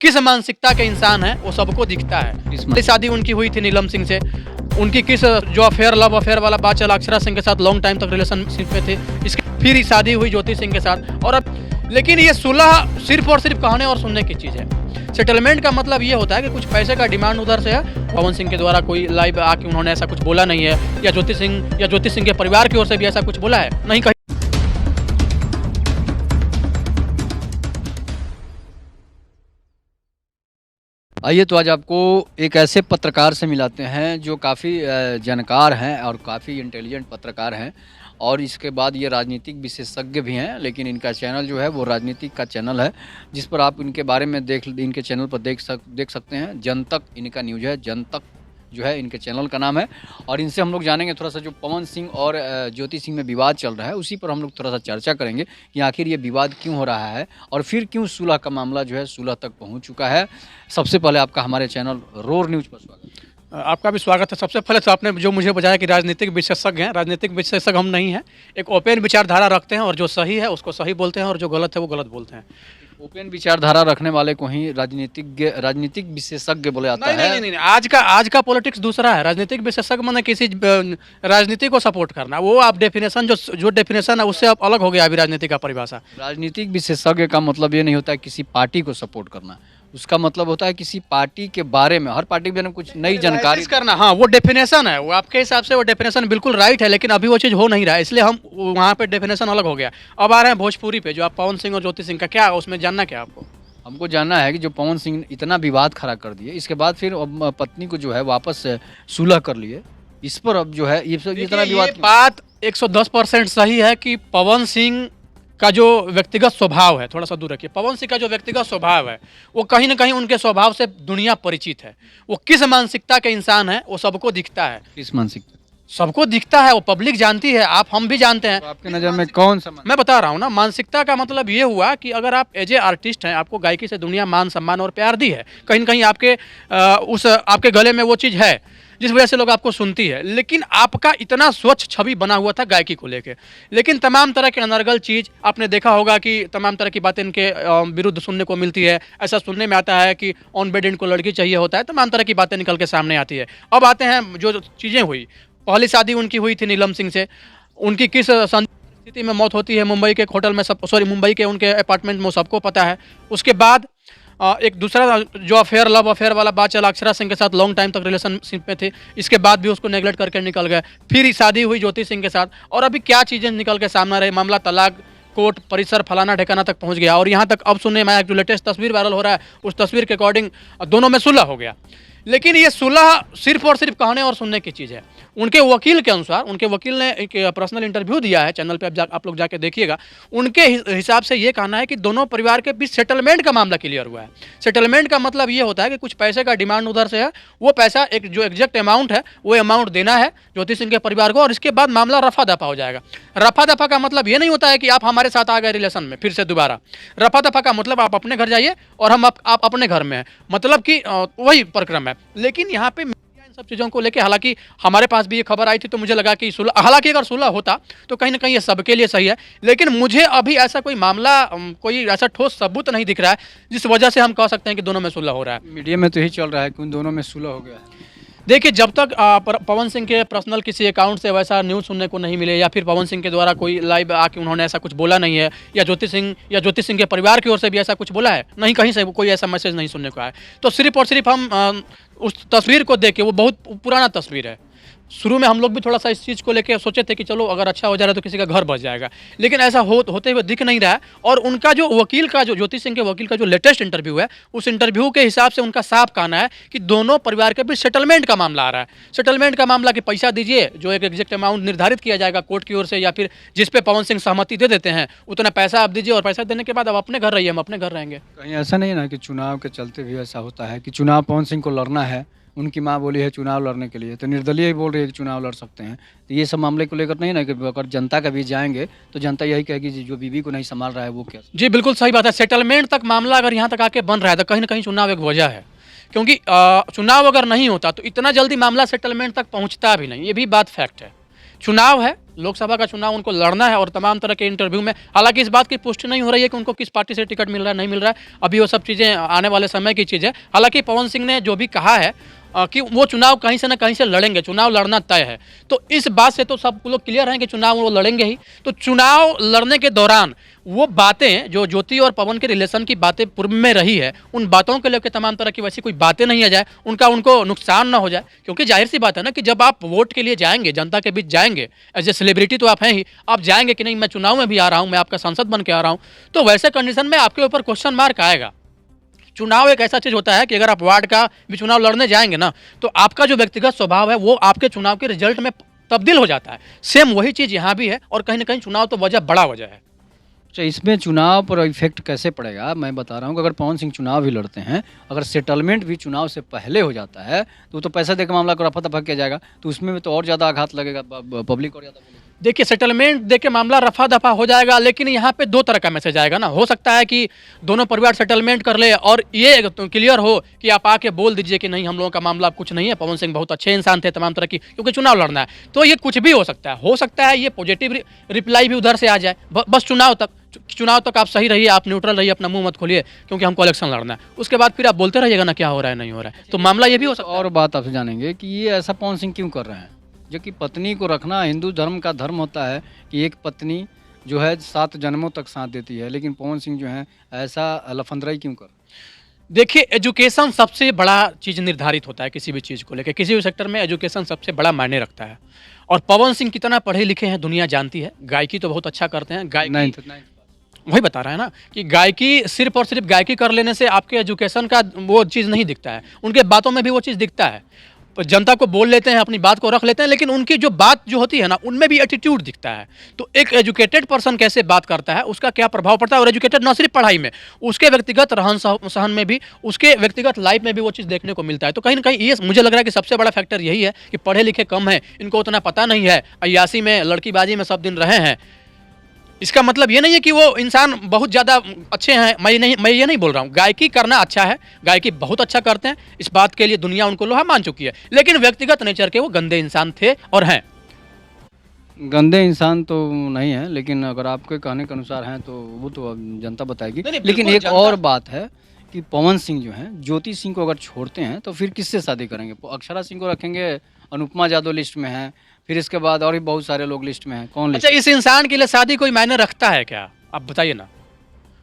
किस मानसिकता के इंसान हैं वो सबको दिखता है। शादी उनकी हुई थी नीलम सिंह से, उनकी किस जो अफेयर लव अफेयर वाला बात चला अक्षरा सिंह के साथ लॉन्ग टाइम तक रिलेशनशिप में थे, इसके फिर ही शादी हुई ज्योति सिंह के साथ। और अब लेकिन ये सुलह सिर्फ और सिर्फ कहने और सुनने की चीज़ है। सेटलमेंट का मतलब ये होता है कि कुछ पैसे का डिमांड उधर से है। पवन सिंह के द्वारा कोई लाइव आके उन्होंने ऐसा कुछ बोला नहीं है, या ज्योति सिंह के परिवार की ओर से भी ऐसा कुछ बोला है नहीं। कहीं आइए तो आज आपको एक ऐसे पत्रकार से मिलाते हैं जो काफ़ी जानकार हैं और काफ़ी इंटेलिजेंट पत्रकार हैं, और इसके बाद ये राजनीतिक विशेषज्ञ भी हैं। लेकिन इनका चैनल जो है वो राजनीतिक का चैनल है, जिस पर आप इनके बारे में इनके चैनल पर देख सकते हैं। जनतक इनका न्यूज़ है, जनतक जो है इनके चैनल का नाम है। और इनसे हम लोग जानेंगे थोड़ा सा जो पवन सिंह और ज्योति सिंह में विवाद चल रहा है, उसी पर हम लोग थोड़ा सा चर्चा करेंगे कि आखिर ये विवाद क्यों हो रहा है और फिर क्यों सुलह का मामला जो है सुलह तक पहुंच चुका है। सबसे पहले आपका हमारे चैनल रोर न्यूज़ पर स्वागत है। आपका भी स्वागत है। सबसे पहले तो आपने जो मुझे बताया कि राजनीतिक विशेषज्ञ हैं, राजनीतिक विशेषज्ञ हम नहीं हैं। एक ओपन विचारधारा रखते हैं और जो सही है उसको सही बोलते हैं और जो गलत है वो गलत बोलते हैं। ओपन विचारधारा रखने वाले को ही राजनीतिक विशेषज्ञ बोले जाता है। नहीं, आज का पॉलिटिक्स दूसरा है। राजनीतिक विशेषज्ञ माने किसी राजनीति को सपोर्ट करना, वो आप डेफिनेशन जो डेफिनेशन है उससे आप अलग हो गया अभी राजनीति का परिभाषा। राजनीतिक विशेषज्ञ का मतलब ये नहीं होता है किसी पार्टी को सपोर्ट करना, उसका मतलब होता है किसी पार्टी के बारे में, हर पार्टी के बारे में कुछ नई जानकारी करना। हाँ, वो डेफिनेशन है, वो आपके हिसाब से वो डेफिनेशन बिल्कुल राइट है, लेकिन अभी वो चीज़ हो नहीं रहा है, इसलिए हम वहाँ पे डेफिनेशन अलग हो गया। अब आ रहे हैं भोजपुरी पे, जो आप पवन सिंह और ज्योति सिंह का क्या उसमें जानना क्या आपको? हमको जानना है कि जो पवन सिंह इतना विवाद खड़ा कर दिए, इसके बाद फिर पत्नी को जो है वापस सुलह कर लिए, इस पर अब जो है ये इतना विवाद। बात 110% सही है कि पवन सिंह का जो व्यक्तिगत स्वभाव है, थोड़ा सा दूर रखिए, पवन सिंह का जो व्यक्तिगत स्वभाव है वो कहीं ना कहीं उनके स्वभाव से दुनिया परिचित है। वो किस मानसिकता के इंसान है वो सबको दिखता है। किस मानसिकता? सबको दिखता है, वो पब्लिक जानती है, आप हम भी जानते हैं। तो आपके नज़र में कौन सा? मैं बता रहा हूँ ना, मानसिकता का मतलब ये हुआ कि अगर आप एज ए आर्टिस्ट हैं, आपको गायकी से दुनिया मान सम्मान और प्यार दी है, कहीं ना कहीं आपके गले में वो चीज़ है जिस वजह से लोग आपको सुनती है। लेकिन आपका इतना स्वच्छ छवि बना हुआ था गायकी को लेके, लेकिन तमाम तरह के अनर्गल चीज़ आपने देखा होगा कि तमाम तरह की बातें इनके विरुद्ध सुनने को मिलती है। ऐसा सुनने में आता है कि ऑन बेड इनको लड़की चाहिए होता है, तमाम तरह की बातें निकल के सामने आती है। अब आते हैं जो चीज़ें हुई, पहली शादी उनकी हुई थी नीलम सिंह से, उनकी किस स्थिति में मौत होती है मुंबई के एक होटल में, मुंबई के उनके अपार्टमेंट में सबको पता है। उसके बाद एक दूसरा जो अफेयर लव अफेयर वाला बात चला अक्षरा सिंह के साथ लॉन्ग टाइम तक रिलेशनशिप में थे, इसके बाद भी उसको नेगलेक्ट करके निकल गए। फिर ही शादी हुई ज्योति सिंह के साथ, और अभी क्या चीज़ें निकल के सामने रही, मामला तलाक, कोर्ट परिसर, फलाना ठिकाना तक पहुंच गया। और यहाँ तक अब सुनने में आया जो लेटेस्ट तस्वीर वायरल हो रहा है, उस तस्वीर के अकॉर्डिंग दोनों में सुलह हो गया। लेकिन ये सुलह सिर्फ और सिर्फ कहने और सुनने की चीज़ है। उनके वकील के अनुसार, उनके वकील ने एक पर्सनल इंटरव्यू दिया है, चैनल पे आप लोग जाके देखिएगा। उनके हिसाब से ये कहना है कि दोनों परिवार के बीच सेटलमेंट का मामला क्लियर हुआ है। सेटलमेंट का मतलब ये होता है कि कुछ पैसे का डिमांड उधर से है, वो पैसा एक जो एग्जैक्ट अमाउंट है वो अमाउंट देना है ज्योति सिंह के परिवार को, और इसके बाद मामला रफा दफा हो जाएगा। रफा दफा का मतलब ये नहीं होता है कि आप हमारे साथ आ गए रिलेशन में फिर से दोबारा। रफा दफा का मतलब आप अपने घर जाइए और आप अपने घर में हैं, मतलब कि वही प्रक्रम है। लेकिन यहाँ पे इन सब चीज़ों को लेके, हालांकि हमारे पास भी ये खबर आई थी तो मुझे लगा कि सुलह, हालांकि अगर सुलह होता तो कहीं ना कहीं ये सबके लिए सही है, लेकिन मुझे अभी ऐसा कोई मामला, कोई ऐसा ठोस सबूत नहीं दिख रहा है जिस वजह से हम कह सकते हैं कि दोनों में सुलह हो रहा है। मीडिया में तो यही चल रहा है कि उन दोनों में सुलह हो गया है। देखिए, जब तक पवन सिंह के पर्सनल किसी अकाउंट से वैसा न्यूज़ सुनने को नहीं मिले, या फिर पवन सिंह के द्वारा कोई लाइव आके उन्होंने ऐसा कुछ बोला नहीं है, या ज्योति सिंह के परिवार की ओर से भी ऐसा कुछ बोला है नहीं, कहीं से कोई ऐसा मैसेज नहीं सुनने को आया, तो सिर्फ और सिर्फ हम उस तस्वीर को देख के, वो बहुत पुराना तस्वीर है। शुरू में हम लोग भी थोड़ा सा इस चीज़ को लेकर सोचे थे कि चलो अगर अच्छा हो जा रहा है तो किसी का घर बच जाएगा, लेकिन ऐसा होते हुए दिख नहीं रहा है। और उनका जो वकील का, जो ज्योति सिंह के वकील का जो लेटेस्ट इंटरव्यू है, उस इंटरव्यू के हिसाब से उनका साफ कहना है कि दोनों परिवार के बीच सेटलमेंट का मामला आ रहा है। सेटलमेंट का मामला कि पैसा दीजिए, जो एक एग्जैक्ट अमाउंट निर्धारित किया जाएगा कोर्ट की ओर से, या फिर जिस पे पवन सिंह सहमति दे देते हैं उतना पैसा आप दीजिए, और पैसा देने के बाद आप अपने घर रहिए, हम अपने घर रहेंगे। कहीं ऐसा नहीं ना कि चुनाव के चलते भी ऐसा होता है कि चुनाव पवन सिंह को लड़ना है, उनकी माँ बोली है चुनाव लड़ने के लिए, तो निर्दलीय ही बोल रही है कि चुनाव लड़ सकते हैं, तो ये सब मामले को लेकर नहीं ना कि अगर जनता का भी जाएंगे तो जनता यही कहेगी जो बीवी को नहीं संभाल रहा है वो क्या। जी बिल्कुल सही बात है। सेटलमेंट तक मामला अगर यहाँ तक आके बन रहा है तो कहीं ना कहीं चुनाव एक वजह है, क्योंकि चुनाव अगर नहीं होता तो इतना जल्दी मामला सेटलमेंट तक पहुँचता भी नहीं, ये भी बात फैक्ट है। चुनाव है, लोकसभा का चुनाव उनको लड़ना है और तमाम तरह के इंटरव्यू में, हालांकि इस बात की पुष्टि नहीं हो रही है कि उनको किस पार्टी से टिकट मिल रहा है नहीं मिल रहा है, अभी वो सब चीज़ें आने वाले समय की चीज़ है। हालांकि पवन सिंह ने जो भी कहा है कि वो चुनाव कहीं से ना कहीं से लड़ेंगे, चुनाव लड़ना तय है, तो इस बात से तो सब लोग क्लियर हैं कि चुनाव वो लड़ेंगे ही। तो चुनाव लड़ने के दौरान वो बातें जो ज्योति और पवन के रिलेशन की बातें पूर्व में रही है, उन बातों को लेकर तमाम तरह की वैसी कोई बातें नहीं आ जाए, उनको नुकसान ना हो जाए, क्योंकि जाहिर सी बात है ना कि जब आप वोट के लिए जाएंगे, जनता के बीच जाएंगे, एज ए सेलिब्रिटी तो आप हैं ही, आप जाएंगे कि नहीं मैं चुनाव में भी आ रहा हूँ, मैं आपका सांसद बन के आ रहा हूँ, तो वैसे कंडीशन में आपके ऊपर क्वेश्चन मार्क आएगा। चुनाव एक ऐसा चीज होता है कि अगर आप वार्ड का भी चुनाव लड़ने जाएंगे ना, तो आपका जो व्यक्तिगत स्वभाव है वो आपके चुनाव के रिजल्ट में तब्दील हो जाता है। सेम वही चीज यहाँ भी है, और कहीं ना कहीं चुनाव तो बड़ा वजह है। अच्छा, इसमें चुनाव पर इफेक्ट कैसे पड़ेगा? मैं बता रहा हूँ कि अगर पवन सिंह चुनाव भी लड़ते हैं, अगर सेटलमेंट भी चुनाव से पहले हो जाता है, तो पैसा दे के मामला को रफा दफा किया जाएगा, तो उसमें भी तो और ज़्यादा आघात लगेगा, पब्लिक और ज़्यादा बोलेगी। देखिए, सेटलमेंट देके मामला रफा दफा हो जाएगा, लेकिन यहाँ पे दो तरह का मैसेज आएगा ना। हो सकता है कि दोनों परिवार सेटलमेंट कर ले और ये क्लियर हो कि आप आके बोल दीजिए कि नहीं हम लोगों का मामला कुछ नहीं है, पवन सिंह बहुत अच्छे इंसान थे, तमाम तरह की, क्योंकि चुनाव लड़ना है, तो ये कुछ भी हो सकता है ये पॉजिटिव रिप्लाई भी उधर से आ जाए। बस चुनाव तक आप सही रहिए, आप न्यूट्रल रहिए, अपना मुंह मत खोलिए, क्योंकि हमको इलेक्शन लड़ना है। उसके बाद फिर आप बोलते रहिएगा ना क्या हो रहा है नहीं हो रहा है, तो मामला ये भी हो सकता है। और बात आपसे जानेंगे कि ये ऐसा पवन सिंह क्यों कर रहे हैं, जो कि पत्नी को रखना हिंदू धर्म का धर्म होता है कि एक पत्नी जो है 7 जन्मों तक साथ देती है, लेकिन पवन सिंह जो है ऐसा लफंदराई क्यों कर? देखिए, एजुकेशन सबसे बड़ा चीज़ निर्धारित होता है किसी भी चीज़ को लेकर, किसी भी सेक्टर में एजुकेशन सबसे बड़ा मायने रखता है। और पवन सिंह कितना पढ़े लिखे हैं दुनिया जानती है, गायकी तो बहुत अच्छा करते हैं, गायकी वही बता रहा है ना कि गायकी सिर्फ और सिर्फ गायकी कर लेने से आपके एजुकेशन का वो चीज़ नहीं दिखता है, उनके बातों में भी वो चीज़ दिखता है। जनता को बोल लेते हैं, अपनी बात को रख लेते हैं, लेकिन उनकी जो बात जो होती है ना, उनमें भी एटीट्यूड दिखता है। तो एक एजुकेटेड पर्सन कैसे बात करता है, उसका क्या प्रभाव पड़ता है, और एजुकेटेड न सिर्फ पढ़ाई में, उसके व्यक्तिगत रहन सहन में भी, उसके व्यक्तिगत लाइफ में भी वो चीज़ देखने को मिलता है। तो कहीं ना कहीं ये मुझे लग रहा है कि सबसे बड़ा फैक्टर यही है कि पढ़े लिखे कम है, इनको उतना पता नहीं है, अय्यासी में लड़कीबाजी में सब दिन रहे हैं। इसका मतलब ये नहीं है कि वो इंसान बहुत ज़्यादा अच्छे हैं, मैं ये नहीं बोल रहा हूँ। गायकी करना अच्छा है, गायकी बहुत अच्छा करते हैं, इस बात के लिए दुनिया उनको लोहा मान चुकी है, लेकिन व्यक्तिगत नेचर के वो गंदे इंसान थे और हैं। गंदे इंसान तो नहीं है, लेकिन अगर आपके कहने के अनुसार हैं तो वो तो अब जनता बताएगी। नहीं, लेकिन बिल्कुल एक जनता- और बात है कि पवन सिंह जो हैं ज्योति सिंह को अगर छोड़ते हैं तो फिर किससे शादी करेंगे? अक्षरा सिंह को रखेंगे, अनुपमा यादव लिस्ट में है, फिर इसके बाद और भी बहुत सारे लोग लिस्ट में हैं, कौन लिस्ट? अच्छा, इस इंसान के लिए शादी कोई मायने रखता है क्या, आप बताइए ना।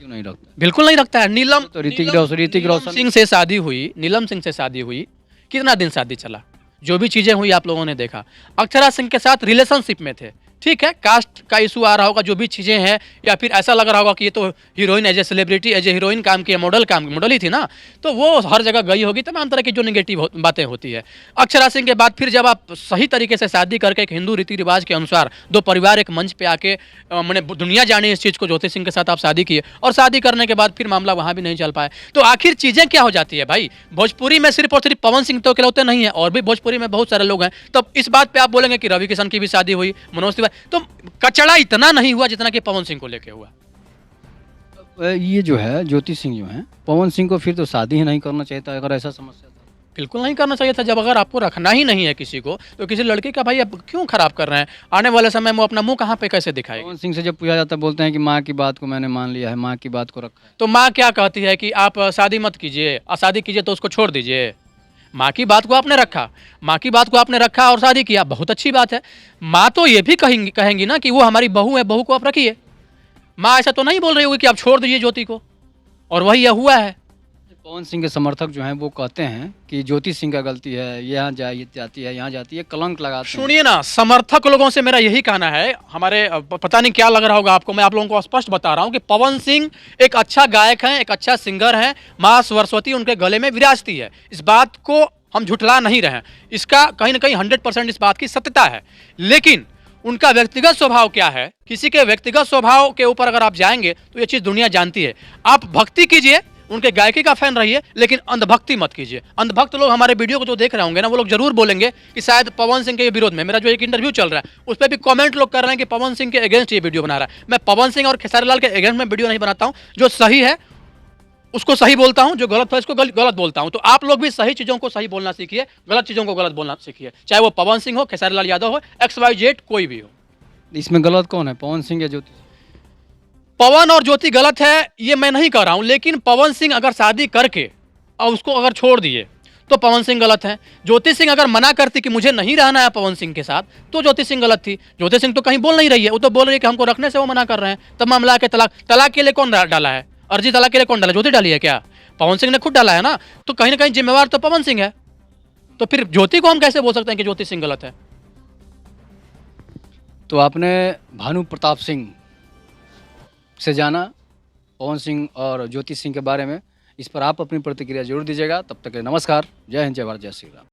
क्यों नहीं रखता? बिल्कुल नहीं रखता है। नीलम तो ऋतिक नीलम रोशन सिंह से शादी हुई, नीलम सिंह से शादी हुई, कितना दिन शादी चला, जो भी चीज़ें हुई आप लोगों ने देखा। अक्षरा सिंह के साथ रिलेशनशिप में थे, ठीक है, कास्ट का इशू आ रहा होगा, जो भी चीज़ें हैं, या फिर ऐसा लग रहा होगा कि ये तो heroine as a celebrity as a heroine काम की, मॉडल ही थी ना, तो वो हर जगह गई होगी, तमाम तरह की जो नेगेटिव बातें होती है। अक्षरा सिंह के बाद फिर जब आप सही तरीके से शादी करके एक हिंदू रीति रिवाज के अनुसार दो परिवार एक मंच पे आके मैंने दुनिया जाने इस चीज़ को, ज्योति सिंह के साथ आप शादी किए, और शादी करने के बाद फिर मामला वहाँ भी नहीं चल पाए, तो आखिर चीज़ें क्या हो जाती है भाई। भोजपुरी में सिर्फ और सिर्फ पवन सिंह तो इकलौते नहीं है, और भी भोजपुरी में बहुत सारे लोग हैं। तब इस बात पे आप बोलेंगे कि रवि किशन की भी शादी हुई, मनोज तिवारी, तो कचड़ा इतना नहीं हुआ जितना कि पवन सिंह को लेके हुआ। ये जो है ज्योति सिंह जो है, पवन सिंह को फिर तो शादी ही नहीं करना चाहिए था अगर ऐसा समस्या था। बिल्कुल नहीं करना चाहिए था। जब अगर आपको रखना ही नहीं है किसी को, तो किसी लड़की का भाई आप क्यों खराब कर रहे हैं। आने वाले समय में अपना मुंह कहाँ पे कैसे दिखाएगी। पवन सिंह से जब पूछा जाता है बोलते हैं कि माँ की बात को मैंने मान लिया है, माँ की बात को रखा है। तो माँ क्या कहती है कि आप शादी मत कीजिए, और शादी कीजिए तो उसको छोड़ दीजिए। माँ की बात को आपने रखा, माँ की बात को आपने रखा और शादी किया, बहुत अच्छी बात है। माँ तो ये भी कहेंगी ना कि वो हमारी बहू है, बहू को आप रखिए। माँ ऐसा तो नहीं बोल रही होगी कि आप छोड़ दीजिए ज्योति को, और वही यह हुआ है। पवन सिंह के समर्थक जो हैं वो कहते हैं कि ज्योति सिंह का गलती है, यहाँ जाती है, यहाँ जाती है, कलंक लगाते हैं। सुनिए ना, समर्थक लोगों से मेरा यही कहना है, हमारे पता नहीं क्या लग रहा होगा आपको, मैं आप लोगों को स्पष्ट बता रहा हूँ कि पवन सिंह एक अच्छा गायक हैं, एक अच्छा सिंगर हैं, माँ सरस्वती उनके गले में विराजती है, इस बात को हम झुठला नहीं रहे, इसका कहीं ना कहीं 100% इस बात की सत्यता है। लेकिन उनका व्यक्तिगत स्वभाव क्या है, किसी के व्यक्तिगत स्वभाव के ऊपर अगर आप जाएंगे तो ये चीज़ दुनिया जानती है। आप भक्ति कीजिए, उनके गायकी का फैन रहिए, लेकिन अंधभक्ति मत कीजिए। अंधभक्त लोग हमारे वीडियो को जो देख रहे होंगे ना, वो लोग जरूर बोलेंगे कि शायद पवन सिंह के विरोध में, मेरा जो एक इंटरव्यू चल रहा है उस पर भी कमेंट लोग कर रहे हैं कि पवन सिंह के अगेंस्ट ये वीडियो बना रहा है। मैं पवन सिंह और खेसारी लाल के अगेंस्ट में वीडियो नहीं बनाता हूँ, जो सही है उसको सही बोलता हूँ, जो गलत है उसको गलत बोलता हूँ। तो आप लोग भी सही चीज़ों को सही बोलना सीखिए, गलत चीज़ों को गलत बोलना सीखिए, चाहे वो पवन सिंह हो, खेसारी लाल यादव हो, XYZ कोई भी हो। इसमें गलत कौन है, पवन सिंह या ज्योति? पवन और ज्योति गलत है ये मैं नहीं कह रहा हूं, लेकिन पवन सिंह अगर शादी करके और उसको अगर छोड़ दिए तो पवन सिंह गलत है। ज्योति सिंह अगर मना करती कि मुझे नहीं रहना है पवन सिंह के साथ तो ज्योति सिंह गलत थी। ज्योति सिंह तो कहीं बोल नहीं रही है, वो तो बोल रही है कि हमको रखने से वो मना कर रहे हैं। तब मामला के तलाक, तलाक के लिए कौन डाला है? अर्जी तलाक के लिए कौन डाला? ज्योति डाली है क्या? पवन सिंह ने खुद डाला है ना। तो कहीं ना कहीं जिम्मेवार तो पवन सिंह है। तो फिर ज्योति को हम कैसे बोल सकते हैं कि ज्योति सिंह गलत है? तो आपने भानु प्रताप सिंह से जाना पवन सिंह और ज्योति सिंह के बारे में। इस पर आप अपनी प्रतिक्रिया जरूर दीजिएगा। तब तक के लिए नमस्कार, जय हिंद, जय भारत, जय श्री राम।